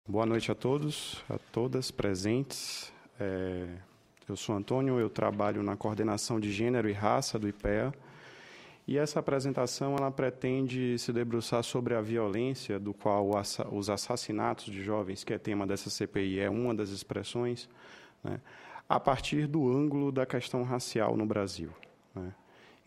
Boa noite a todos, a todas presentes. Eu sou Antônio, eu trabalho na Coordenação de Gênero e Raça do IPEA, e essa apresentação ela pretende se debruçar sobre a violência, do qual os assassinatos de jovens, que é tema dessa CPI, é uma das expressões, né, a partir do ângulo da questão racial no Brasil, né.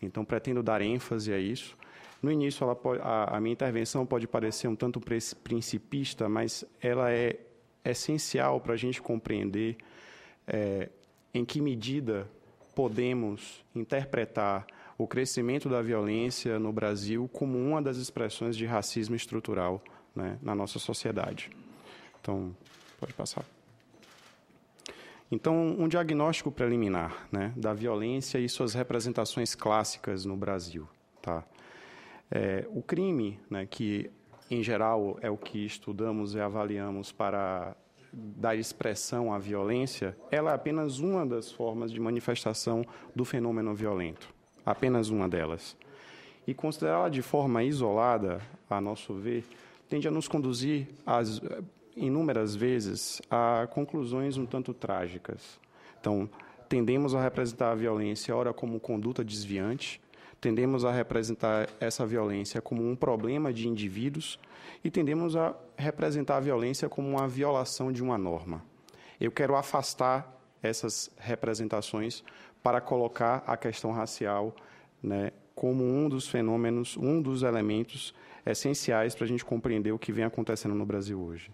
Então, pretendo dar ênfase a isso. No início, a minha intervenção pode parecer um tanto principista, mas ela é essencial para a gente compreender em que medida podemos interpretar o crescimento da violência no Brasil como uma das expressões de racismo estrutural, né, na nossa sociedade. Então, pode passar. Então, um diagnóstico preliminar, né, da violência e suas representações clássicas no Brasil. Tá? O crime, né, que, em geral, é o que estudamos e avaliamos para dar expressão à violência, ela é apenas uma das formas de manifestação do fenômeno violento. Apenas uma delas. E considerá-la de forma isolada, a nosso ver, tende a nos conduzir, inúmeras vezes, a conclusões um tanto trágicas. Então, tendemos a representar a violência, ora, como conduta desviante, tendemos a representar essa violência como um problema de indivíduos e tendemos a representar a violência como uma violação de uma norma. Eu quero afastar essas representações para colocar a questão racial, né, como um dos fenômenos, um dos elementos essenciais para a gente compreender o que vem acontecendo no Brasil hoje.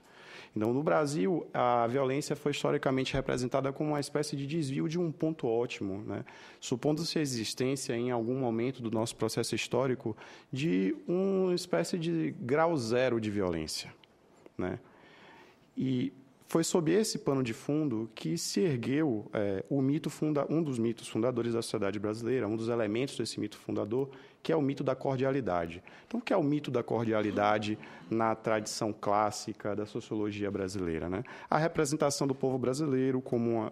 Então, no Brasil, a violência foi historicamente representada como uma espécie de desvio de um ponto ótimo, né? Supondo-se a existência, em algum momento do nosso processo histórico, de uma espécie de grau zero de violência, né? E foi sob esse pano de fundo que se ergueu um dos mitos fundadores da sociedade brasileira, um dos elementos desse mito fundador, que é o mito da cordialidade. Então, o que é o mito da cordialidade na tradição clássica da sociologia brasileira, né? A representação do povo brasileiro como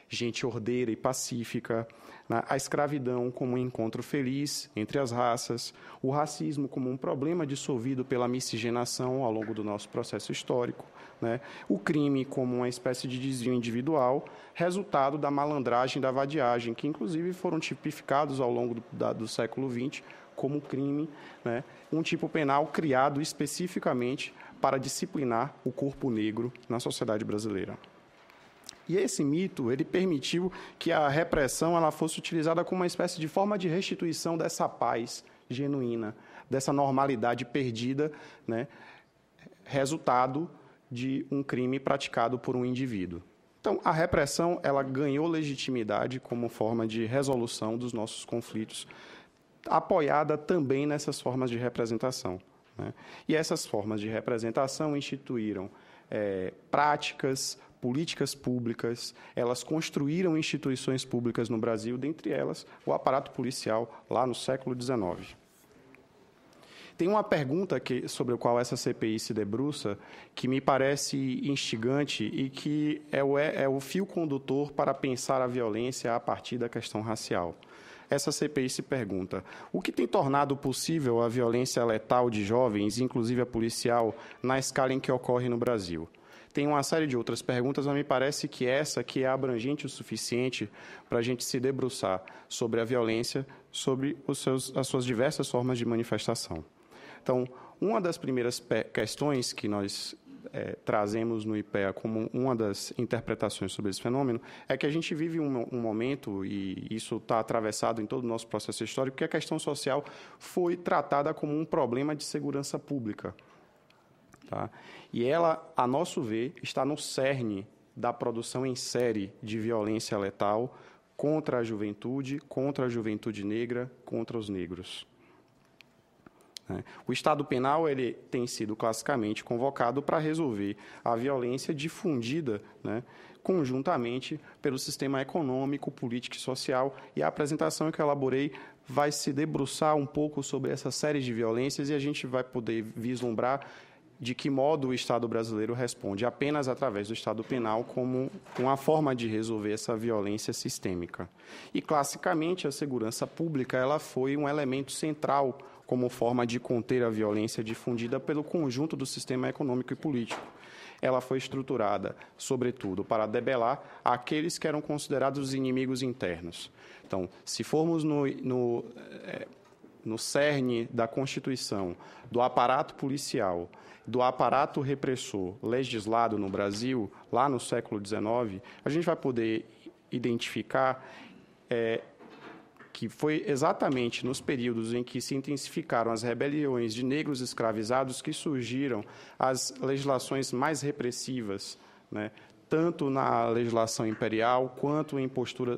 gente ordeira e pacífica, né? A escravidão como um encontro feliz entre as raças, o racismo como um problema dissolvido pela miscigenação ao longo do nosso processo histórico, né? O crime como uma espécie de desvio individual, resultado da malandragem e da vadiagem, que inclusive foram tipificados ao longo do século XX como crime, né? Um tipo penal criado especificamente para disciplinar o corpo negro na sociedade brasileira. E esse mito, ele permitiu que a repressão ela fosse utilizada como uma espécie de forma de restituição dessa paz genuína, dessa normalidade perdida, né, resultado de um crime praticado por um indivíduo. Então, a repressão ela ganhou legitimidade como forma de resolução dos nossos conflitos, apoiada também nessas formas de representação, né? E essas formas de representação instituíram práticas, políticas públicas, elas construíram instituições públicas no Brasil, dentre elas o aparato policial, lá no século XIX. Tem uma pergunta sobre a qual essa CPI se debruça, que me parece instigante e que é o fio condutor para pensar a violência a partir da questão racial. Essa CPI se pergunta: o que tem tornado possível a violência letal de jovens, inclusive a policial, na escala em que ocorre no Brasil? Tem uma série de outras perguntas, mas me parece que essa que é abrangente o suficiente para a gente se debruçar sobre a violência, sobre as suas diversas formas de manifestação. Então, uma das primeiras questões que nós trazemos no IPEA como uma das interpretações sobre esse fenômeno é que a gente vive um momento, e isso está atravessado em todo o nosso processo histórico, que a questão social foi tratada como um problema de segurança pública. Tá? E ela, a nosso ver, está no cerne da produção em série de violência letal contra a juventude negra, contra os negros. O Estado Penal ele tem sido classicamente convocado para resolver a violência difundida, né, conjuntamente pelo sistema econômico, político e social, e a apresentação que eu elaborei vai se debruçar um pouco sobre essa série de violências e a gente vai poder vislumbrar de que modo o Estado brasileiro responde apenas através do Estado Penal como uma forma de resolver essa violência sistêmica. E, classicamente, a segurança pública ela foi um elemento central como forma de conter a violência difundida pelo conjunto do sistema econômico e político. Ela foi estruturada, sobretudo, para debelar aqueles que eram considerados inimigos internos. Então, se formos no cerne da Constituição, do aparato policial, do aparato repressor legislado no Brasil, lá no século XIX, a gente vai poder identificar que foi exatamente nos períodos em que se intensificaram as rebeliões de negros escravizados que surgiram as legislações mais repressivas, né? Tanto na legislação imperial, quanto em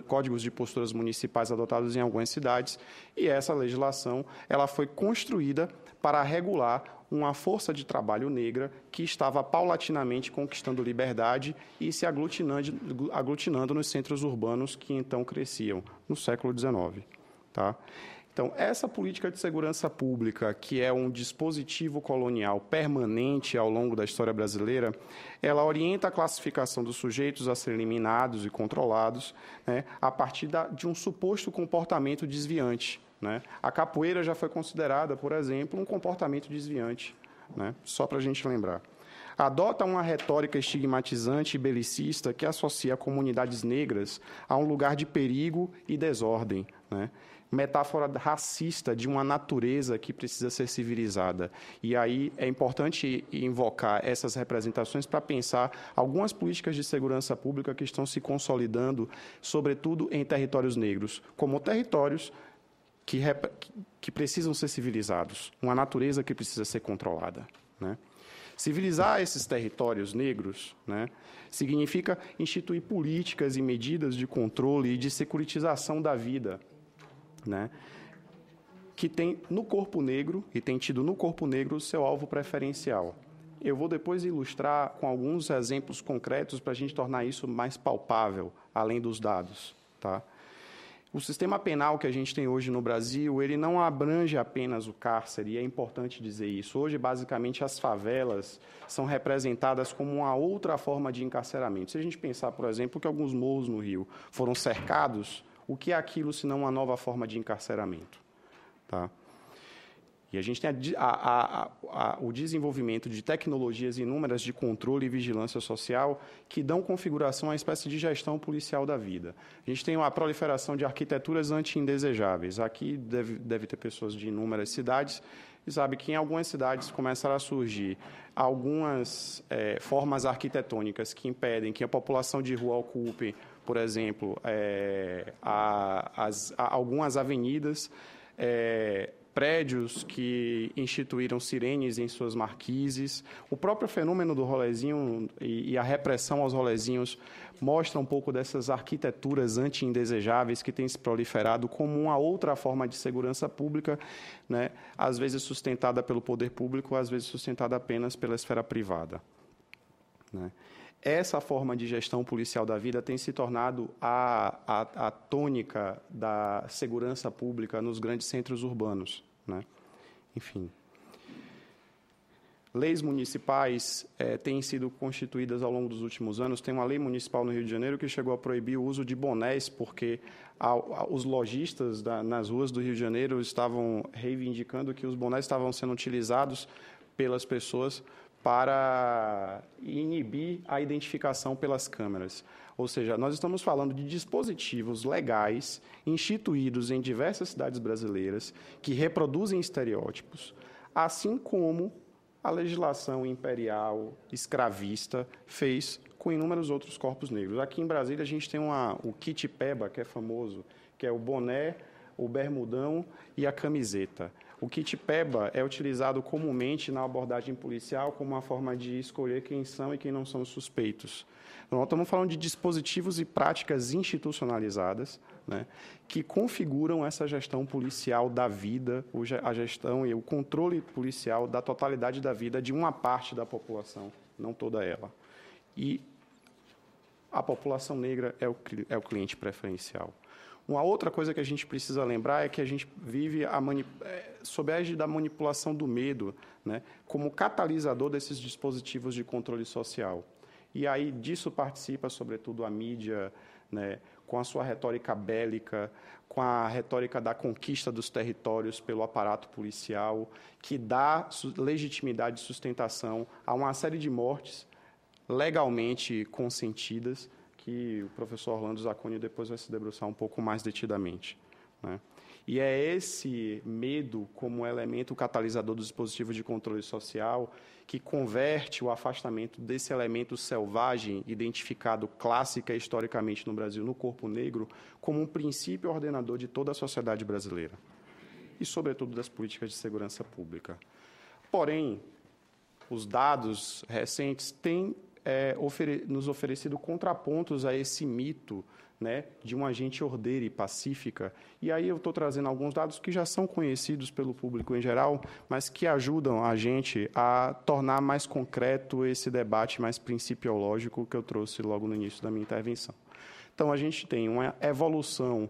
códigos de posturas municipais adotados em algumas cidades. E essa legislação ela foi construída para regular uma força de trabalho negra que estava paulatinamente conquistando liberdade e se aglutinando nos centros urbanos que então cresciam no século XIX. Tá? Então, essa política de segurança pública, que é um dispositivo colonial permanente ao longo da história brasileira, ela orienta a classificação dos sujeitos a serem eliminados e controlados, né, a partir de um suposto comportamento desviante. Né? A capoeira já foi considerada, por exemplo, um comportamento desviante, né? Só para a gente lembrar. Adota uma retórica estigmatizante e belicista que associa comunidades negras a um lugar de perigo e desordem, né? Metáfora racista de uma natureza que precisa ser civilizada. E aí é importante invocar essas representações para pensar algumas políticas de segurança pública que estão se consolidando, sobretudo em territórios negros, como territórios que precisam ser civilizados, uma natureza que precisa ser controlada, né? Civilizar esses territórios negros, né, significa instituir políticas e medidas de controle e de securitização da vida, né, que tem no corpo negro, e tem tido no corpo negro o seu alvo preferencial. Eu vou depois ilustrar com alguns exemplos concretos para a gente tornar isso mais palpável, além dos dados. Tá? O sistema penal que a gente tem hoje no Brasil, ele não abrange apenas o cárcere, e é importante dizer isso. Hoje, basicamente, as favelas são representadas como uma outra forma de encarceramento. Se a gente pensar, por exemplo, que alguns morros no Rio foram cercados, o que é aquilo senão uma nova forma de encarceramento? Tá? E a gente tem o desenvolvimento de tecnologias inúmeras de controle e vigilância social que dão configuração a uma espécie de gestão policial da vida. A gente tem uma proliferação de arquiteturas anti-indesejáveis. Aqui deve ter pessoas de inúmeras cidades e sabe que em algumas cidades começaram a surgir algumas formas arquitetônicas que impedem que a população de rua ocupe, por exemplo, algumas avenidas, prédios que instituíram sirenes em suas marquises. O próprio fenômeno do rolezinho e a repressão aos rolezinhos mostra um pouco dessas arquiteturas anti-indesejáveis que têm se proliferado como uma outra forma de segurança pública, né, às vezes sustentada pelo poder público, às vezes sustentada apenas pela esfera privada. Né? Essa forma de gestão policial da vida tem se tornado a tônica da segurança pública nos grandes centros urbanos. Né? Enfim. Leis municipais têm sido constituídas ao longo dos últimos anos. Tem uma lei municipal no Rio de Janeiro que chegou a proibir o uso de bonés, porque os lojistas nas ruas do Rio de Janeiro estavam reivindicando que os bonés estavam sendo utilizados pelas pessoas para inibir a identificação pelas câmeras. Ou seja, nós estamos falando de dispositivos legais instituídos em diversas cidades brasileiras que reproduzem estereótipos, assim como a legislação imperial escravista fez com inúmeros outros corpos negros. Aqui em Brasília a gente tem o kit peba, que é famoso, que é o boné, o bermudão e a camiseta. O kit peba é utilizado comumente na abordagem policial como uma forma de escolher quem são e quem não são os suspeitos. Nós estamos falando de dispositivos e práticas institucionalizadas, né, que configuram essa gestão policial da vida, a gestão e o controle policial da totalidade da vida de uma parte da população, não toda ela. E a população negra é o cliente preferencial. Uma outra coisa que a gente precisa lembrar é que a gente vive sob a égide da manipulação do medo, né, como catalisador desses dispositivos de controle social. E aí disso participa, sobretudo, a mídia, né, com a sua retórica bélica, com a retórica da conquista dos territórios pelo aparato policial, que dá legitimidade e sustentação a uma série de mortes legalmente consentidas, que o professor Orlando Zacconi depois vai se debruçar um pouco mais detidamente, né? E é esse medo como elemento catalisador do dispositivo de controle social que converte o afastamento desse elemento selvagem, identificado clássica e historicamente no Brasil, no corpo negro, como um princípio ordenador de toda a sociedade brasileira e, sobretudo, das políticas de segurança pública. Porém, os dados recentes têm nos oferecido contrapontos a esse mito, né, de uma agente ordeira e pacífica. E aí eu estou trazendo alguns dados que já são conhecidos pelo público em geral, mas que ajudam a gente a tornar mais concreto esse debate mais principiológico que eu trouxe logo no início da minha intervenção. Então, a gente tem uma evolução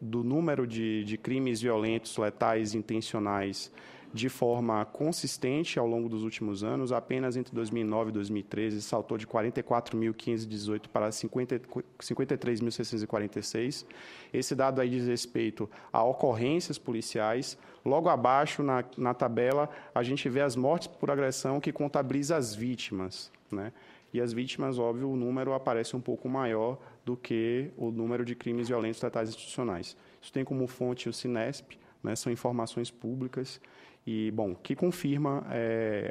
do número de crimes violentos, letais, intencionais, de forma consistente ao longo dos últimos anos. Apenas entre 2009 e 2013 saltou de 44.518 para 53.646. Esse dado aí diz respeito a ocorrências policiais. Logo abaixo, na tabela, a gente vê as mortes por agressão, que contabiliza as vítimas, né? E as vítimas, óbvio, o número aparece um pouco maior do que o número de crimes violentos letais institucionais. Isso tem como fonte o Cinesp, né? São informações públicas e, bom, que confirma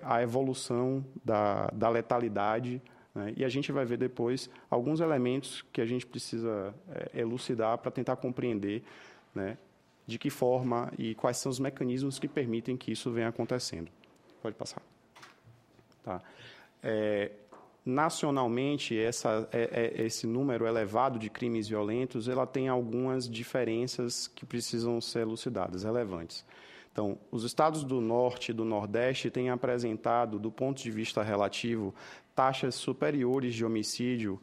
a evolução da letalidade, né? E a gente vai ver depois alguns elementos que a gente precisa elucidar para tentar compreender, né, de que forma e quais são os mecanismos que permitem que isso venha acontecendo. Pode passar. Tá. Nacionalmente, esse número elevado de crimes violentos, ela tem algumas diferenças que precisam ser elucidadas, relevantes. Então, os estados do Norte e do Nordeste têm apresentado, do ponto de vista relativo, taxas superiores de homicídio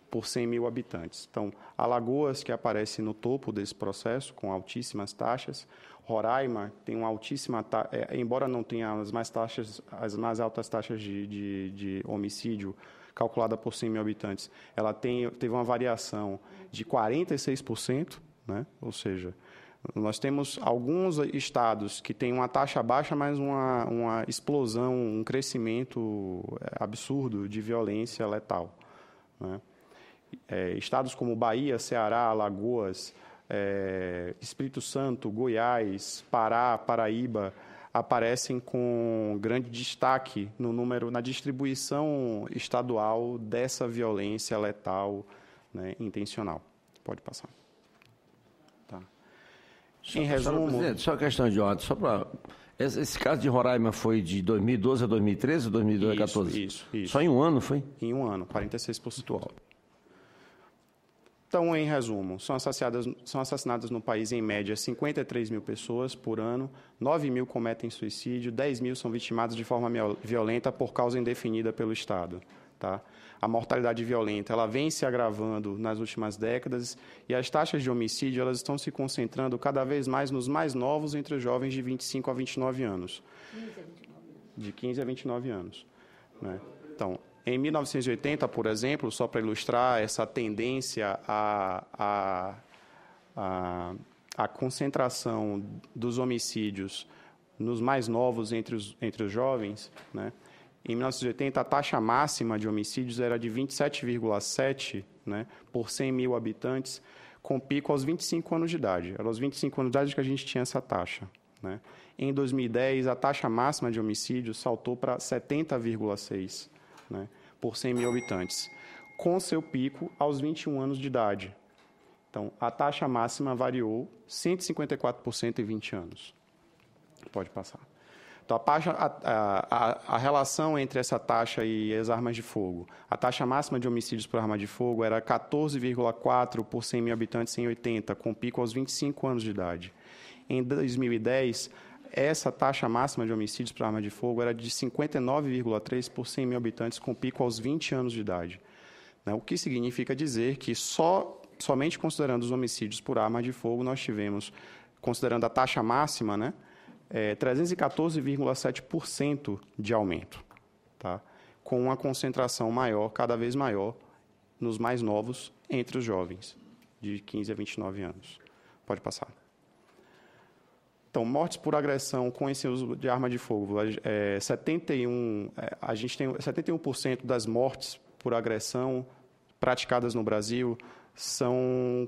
por 100 mil habitantes. Então, Alagoas, que aparece no topo desse processo, com altíssimas taxas. Roraima tem uma altíssima taxa, embora não tenha as mais altas taxas de homicídio calculada por 100 mil habitantes, ela teve uma variação de 46%, né? Ou seja, nós temos alguns estados que têm uma taxa baixa, mas uma explosão, um crescimento absurdo de violência letal, né? Estados como Bahia, Ceará, Alagoas, Espírito Santo, Goiás, Pará, Paraíba, aparecem com grande destaque no número, na distribuição estadual dessa violência letal, né, intencional. Pode passar. Tá. Em resumo... Presidente, só questão de ordem, só para... Esse caso de Roraima foi de 2012 a 2013 ou 2012 a 2014? Isso. Só em um ano, foi? Em um ano, 46%. Então, em resumo, são assassinadas no país, em média, 53 mil pessoas por ano, 9 mil cometem suicídio, 10 mil são vitimadas de forma violenta por causa indefinida pelo Estado. Tá? A mortalidade violenta ela vem se agravando nas últimas décadas e as taxas de homicídio elas estão se concentrando cada vez mais nos mais novos entre os jovens de 25 a 29 anos. De 15 a 29 anos. Né? Então, em 1980, por exemplo, só para ilustrar essa tendência à concentração dos homicídios nos mais novos entre os jovens, né? Em 1980, a taxa máxima de homicídios era de 27,7, né, por 100 mil habitantes, com pico aos 25 anos de idade. Era aos 25 anos de idade que a gente tinha essa taxa, né? Em 2010, a taxa máxima de homicídios saltou para 70,6, né, por 100 mil habitantes, com seu pico aos 21 anos de idade. Então, a taxa máxima variou 154% em 20 anos. Pode passar. Então, a relação entre essa taxa e as armas de fogo. A taxa máxima de homicídios por arma de fogo era 14,4 por 100 mil habitantes em 80, com pico aos 25 anos de idade. Em 2010, essa taxa máxima de homicídios por arma de fogo era de 59,3 por 100 mil habitantes, com pico aos 20 anos de idade. O que significa dizer que somente considerando os homicídios por arma de fogo, nós tivemos, considerando a taxa máxima, né, 314,7% de aumento, tá? Com uma concentração maior, cada vez maior, nos mais novos, entre os jovens, de 15 a 29 anos. Pode passar. Então, mortes por agressão com esse uso de arma de fogo. A gente tem 71% das mortes por agressão praticadas no Brasil são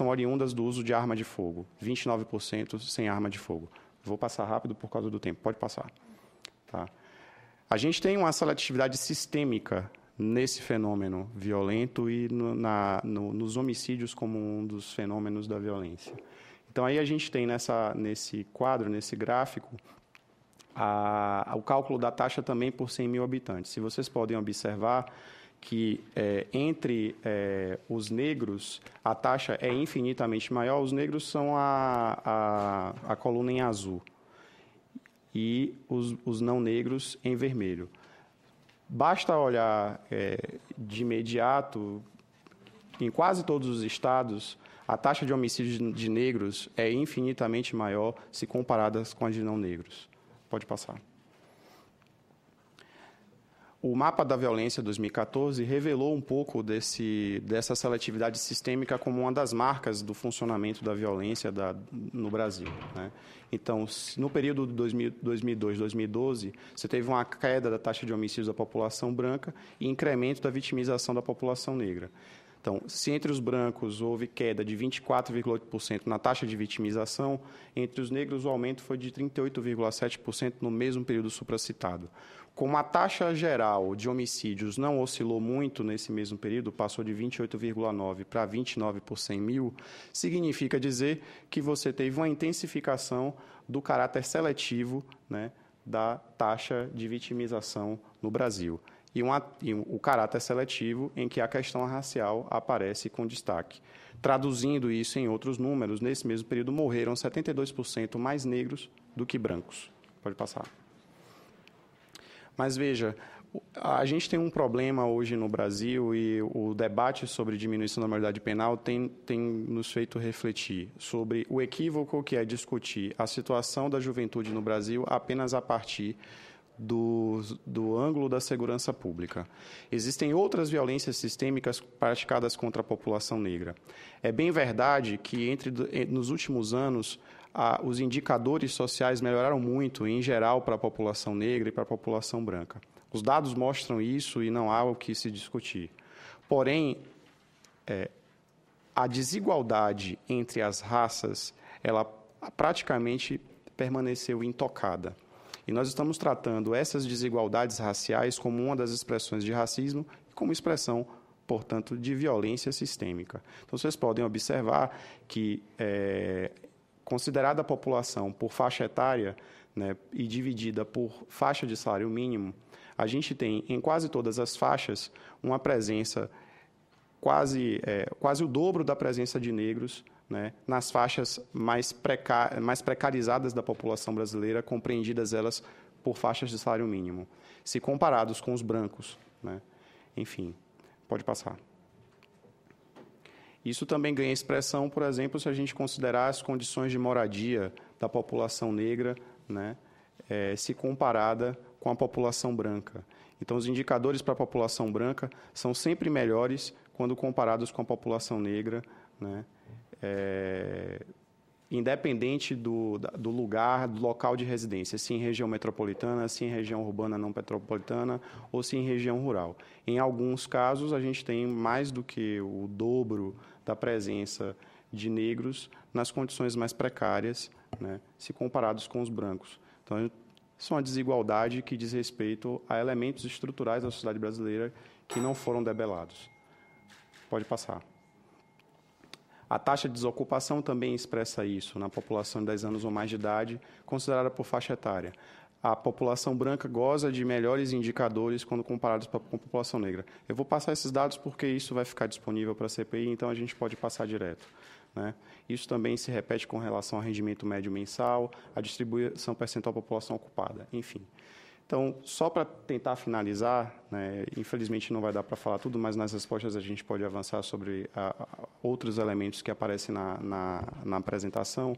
oriundas do uso de arma de fogo. 29% sem arma de fogo. Vou passar rápido por causa do tempo. Pode passar. Tá? A gente tem uma seletividade sistêmica nesse fenômeno violento e nos homicídios como um dos fenômenos da violência. Então, aí a gente tem nesse quadro, nesse gráfico, o cálculo da taxa também por 100 mil habitantes. Se vocês podem observar que entre os negros a taxa é infinitamente maior, os negros são a coluna em azul e os não negros em vermelho. Basta olhar de imediato, em quase todos os estados, a taxa de homicídio de negros é infinitamente maior se comparadas com a de não negros. Pode passar. O mapa da violência 2014 revelou um pouco dessa seletividade sistêmica como uma das marcas do funcionamento da violência no Brasil, né? Então, no período de 2002-2012, você teve uma queda da taxa de homicídios da população branca e incremento da vitimização da população negra. Então, se entre os brancos houve queda de 24,8% na taxa de vitimização, entre os negros o aumento foi de 38,7% no mesmo período supracitado. Como a taxa geral de homicídios não oscilou muito nesse mesmo período, passou de 28,9 para 29 por 100 mil, significa dizer que você teve uma intensificação do caráter seletivo, né, da taxa de vitimização no Brasil. E o caráter seletivo em que a questão racial aparece com destaque. Traduzindo isso em outros números, nesse mesmo período morreram 72% mais negros do que brancos. Pode passar. Mas veja, a gente tem um problema hoje no Brasil e o debate sobre diminuição da maioridade penal tem nos feito refletir sobre o equívoco que é discutir a situação da juventude no Brasil apenas a partir do ângulo da segurança pública. Existem outras violências sistêmicas praticadas contra a população negra. É bem verdade que nos últimos anos os indicadores sociais melhoraram muito, em geral, para a população negra e para a população branca. Os dados mostram isso e não há o que se discutir. Porém, a desigualdade entre as raças, ela praticamente permaneceu intocada. E nós estamos tratando essas desigualdades raciais como uma das expressões de racismo e como expressão, portanto, de violência sistêmica. Então, vocês podem observar que, considerada a população por faixa etária, né, e dividida por faixa de salário mínimo, a gente tem, em quase todas as faixas, uma presença quase o dobro da presença de negros, né, nas faixas mais precarizadas da população brasileira, compreendidas elas por faixas de salário mínimo, se comparados com os brancos, né? Enfim, pode passar. Isso também ganha expressão, por exemplo, se a gente considerar as condições de moradia da população negra, né, se comparada com a população branca. Então, os indicadores para a população branca são sempre melhores quando comparados com a população negra, né, independente do lugar, do local de residência, se em região metropolitana, se em região urbana não metropolitana ou se em região rural. Em alguns casos, a gente tem mais do que o dobro da presença de negros nas condições mais precárias, né, se comparados com os brancos. Então, isso é uma desigualdade que diz respeito a elementos estruturais da sociedade brasileira que não foram debelados. Pode passar. A taxa de desocupação também expressa isso na população de 10 anos ou mais de idade, considerada por faixa etária. A população branca goza de melhores indicadores quando comparados com a população negra. Eu vou passar esses dados porque isso vai ficar disponível para a CPI, então a gente pode passar direto, né? Isso também se repete com relação ao rendimento médio mensal, a distribuição percentual da população ocupada, enfim. Então, só para tentar finalizar, né, infelizmente não vai dar para falar tudo, mas nas respostas a gente pode avançar sobre outros elementos que aparecem na apresentação.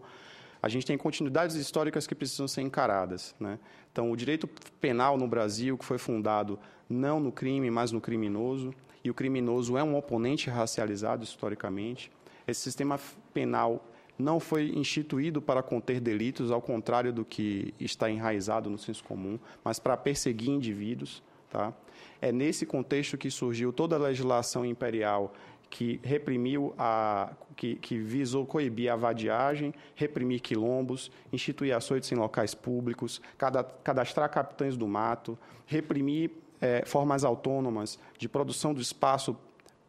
a gente tem continuidades históricas que precisam ser encaradas, né? Então, o direito penal no Brasil, que foi fundado não no crime, mas no criminoso, e o criminoso é um oponente racializado historicamente. Esse sistema penal não foi instituído para conter delitos, ao contrário do que está enraizado no senso comum, mas para perseguir indivíduos, tá? É nesse contexto que surgiu toda a legislação imperial que reprimiu que visou coibir a vadiagem, reprimir quilombos, instituir açoites em locais públicos, cadastrar capitães do mato, reprimir formas autônomas de produção do espaço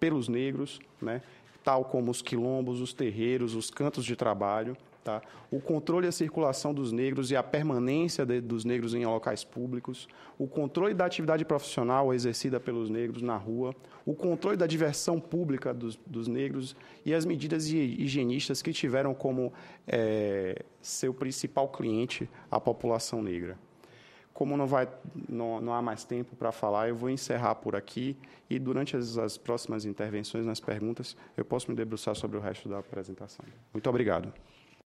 pelos negros, né? Tal como os quilombos, os terreiros, os cantos de trabalho. Tá? O controle e a circulação dos negros e a permanência dos negros em locais públicos, o controle da atividade profissional exercida pelos negros na rua, o controle da diversão pública dos negros e as medidas higienistas que tiveram como seu principal cliente a população negra. Como não há mais tempo para falar, eu vou encerrar por aqui e, durante as próximas intervenções, nas perguntas, eu posso me debruçar sobre o resto da apresentação. Muito obrigado.